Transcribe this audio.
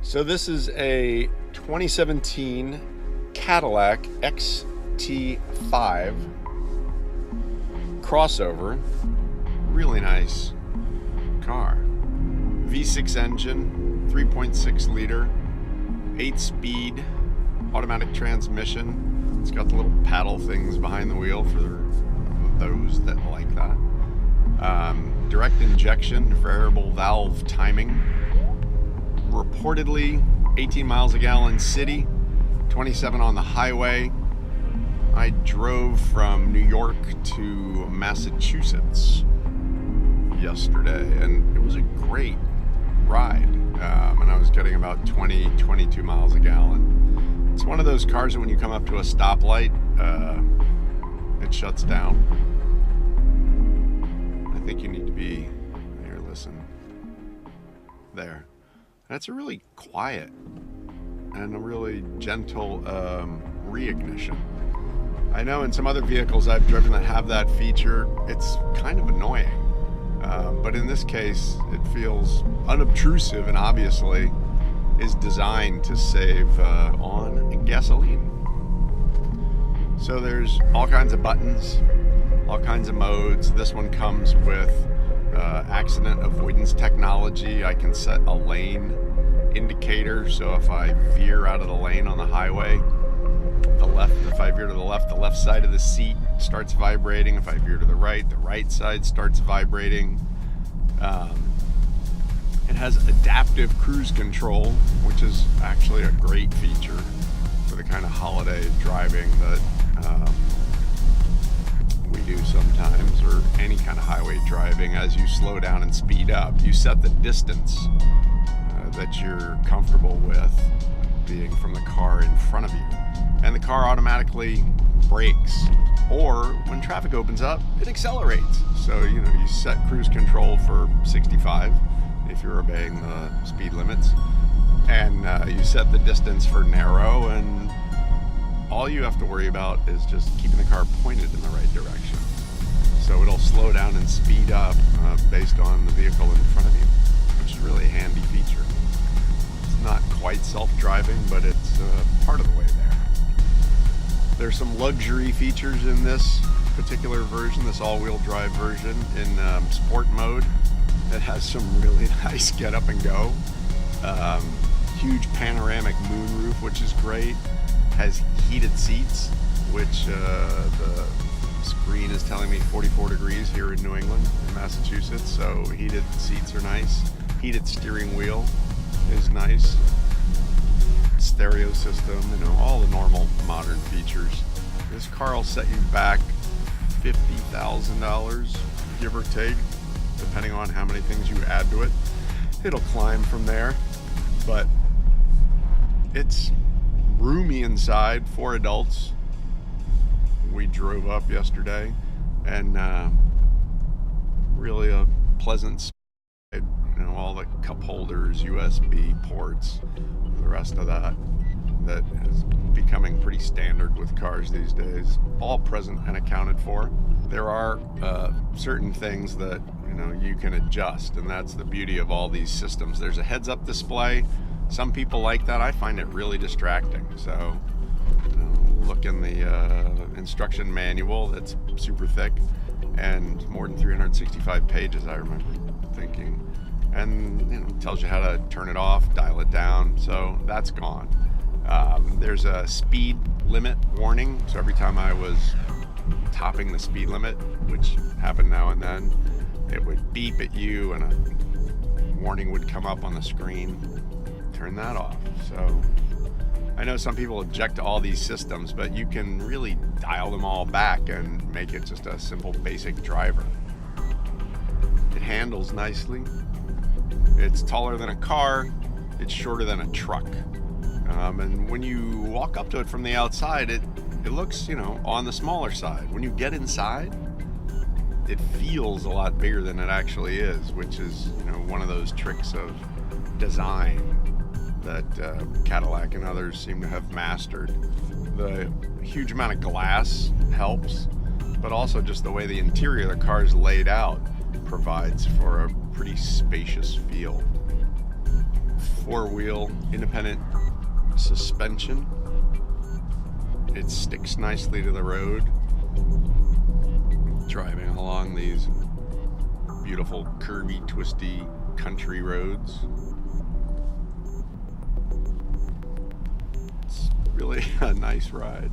So this is a 2017 Cadillac XT5 crossover. Really nice car. V6 engine, 3.6 liter, 8-speed automatic transmission. It's got the little paddle things behind the wheel for those that like that. Direct injection, variable valve timing. Reportedly 18 miles a gallon city, 27 on the highway. I drove from New York to Massachusetts yesterday, and it was a great ride. And I was getting about 22 miles a gallon. It's one of those cars that when you come up to a stoplight, it shuts down. I think you need to be here. Listen, there. That's a really quiet and a really gentle reignition. I know in some other vehicles I've driven that have that feature, it's kind of annoying. But in this case, it feels unobtrusive and obviously is designed to save on gasoline. So there's all kinds of buttons, all kinds of modes. This one comes with accident avoidance technology. I can set a lane indicator, so if I veer out of the lane on the highway, if I veer to the left side of the seat starts vibrating. If I veer to the right side starts vibrating. It has adaptive cruise control, which is actually a great feature for the kind of holiday driving that we do sometimes, or any kind of highway driving. As you slow down and speed up, you set the distance that you're comfortable with being from the car in front of you, and the car automatically brakes, or when traffic opens up, it accelerates. So you set cruise control for 65 if you're obeying the speed limits, and you set the distance for narrow, and all you have to worry about is just keeping the car pointed in the right direction. So it'll slow down and speed up based on the vehicle in front of you, which is really a handy feature. It's not quite self-driving, but it's part of the way there. There's some luxury features in this particular version, this all-wheel drive version. In sport mode, it has some really nice get up and go. Huge panoramic moonroof, which is great. Has heated seats, which the screen is telling me 44 degrees here in New England, in Massachusetts, so heated seats are nice. Heated steering wheel is nice. Stereo system, all the normal modern features. This car will set you back $50,000, give or take, depending on how many things you add to it. It'll climb from there, but it's roomy inside for adults. We drove up yesterday, and really a pleasant space. All the cup holders, USB ports, the rest of that is becoming pretty standard with cars these days, all present and accounted for. There are certain things that you can adjust, and that's the beauty of all these systems. There's a heads-up display. Some people like that. I find it really distracting. So look in the instruction manual. That's super thick and more than 365 pages, I remember thinking. And it tells you how to turn it off, dial it down. So that's gone. There's a speed limit warning. So every time I was topping the speed limit, which happened now and then, it would beep at you and a warning would come up on the screen. Turn that off. So I know some people object to all these systems, but you can really dial them all back and make it just a simple basic driver. It handles nicely. It's taller than a car. It's shorter than a truck. And when you walk up to it from the outside, it looks, on the smaller side. When you get inside, it feels a lot bigger than it actually is, which is, one of those tricks of design that Cadillac and others seem to have mastered. The huge amount of glass helps, but also just the way the interior of the car is laid out provides for a pretty spacious feel. four-wheel independent suspension. It sticks nicely to the road. Driving along these beautiful curvy, twisty country roads. It's really a nice ride.